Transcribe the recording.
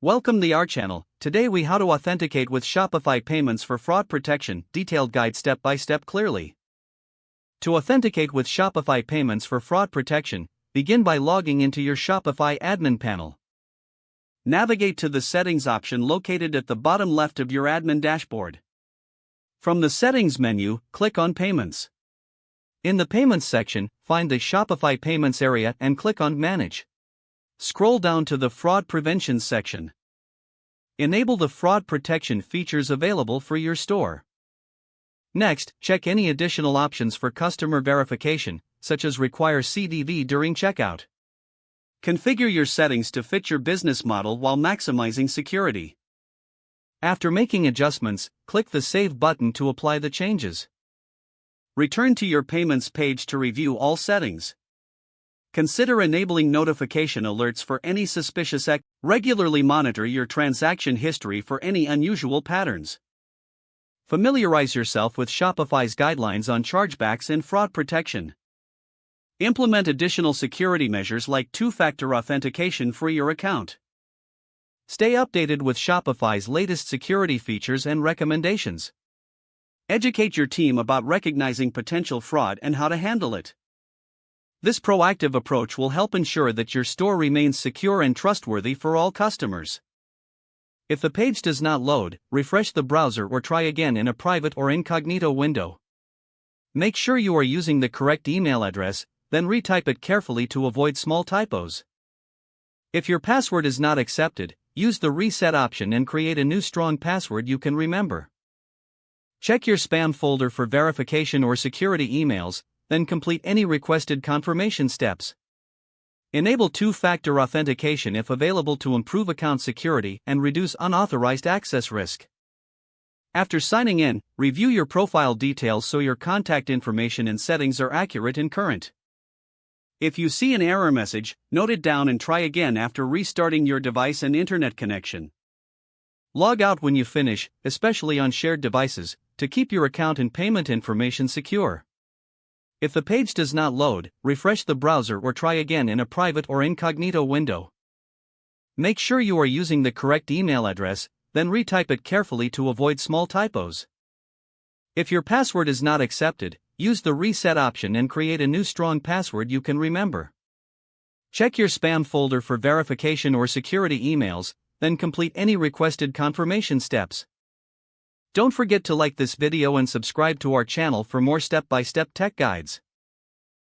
Welcome to our channel. Today we how to authenticate with Shopify Payments for fraud protection, detailed guide step by step clearly. To authenticate with Shopify Payments for fraud protection, begin by logging into your Shopify admin panel. Navigate to the settings option located at the bottom left of your admin dashboard. From the settings menu, click on Payments. In the Payments section, find the Shopify Payments area and click on Manage. Scroll down to the Fraud Prevention section. Enable the fraud protection features available for your store. Next, check any additional options for customer verification, such as require CDV during checkout. Configure your settings to fit your business model while maximizing security. After making adjustments, click the Save button to apply the changes. Return to your Payments page to review all settings. Consider enabling notification alerts for any suspicious activity. Regularly monitor your transaction history for any unusual patterns. Familiarize yourself with Shopify's guidelines on chargebacks and fraud protection. Implement additional security measures like two-factor authentication for your account. Stay updated with Shopify's latest security features and recommendations. Educate your team about recognizing potential fraud and how to handle it. This proactive approach will help ensure that your store remains secure and trustworthy for all customers. If the page does not load, refresh the browser or try again in a private or incognito window. Make sure you are using the correct email address, then retype it carefully to avoid small typos. If your password is not accepted, use the reset option and create a new strong password you can remember. Check your spam folder for verification or security emails, then complete any requested confirmation steps. Enable two-factor authentication if available to improve account security and reduce unauthorized access risk. After signing in, review your profile details so your contact information and settings are accurate and current. If you see an error message, note it down and try again after restarting your device and internet connection. Log out when you finish, especially on shared devices, to keep your account and payment information secure. If the page does not load, refresh the browser or try again in a private or incognito window. Make sure you are using the correct email address, then retype it carefully to avoid small typos. If your password is not accepted, use the reset option and create a new strong password you can remember. Check your spam folder for verification or security emails, then complete any requested confirmation steps. Don't forget to like this video and subscribe to our channel for more step-by-step tech guides.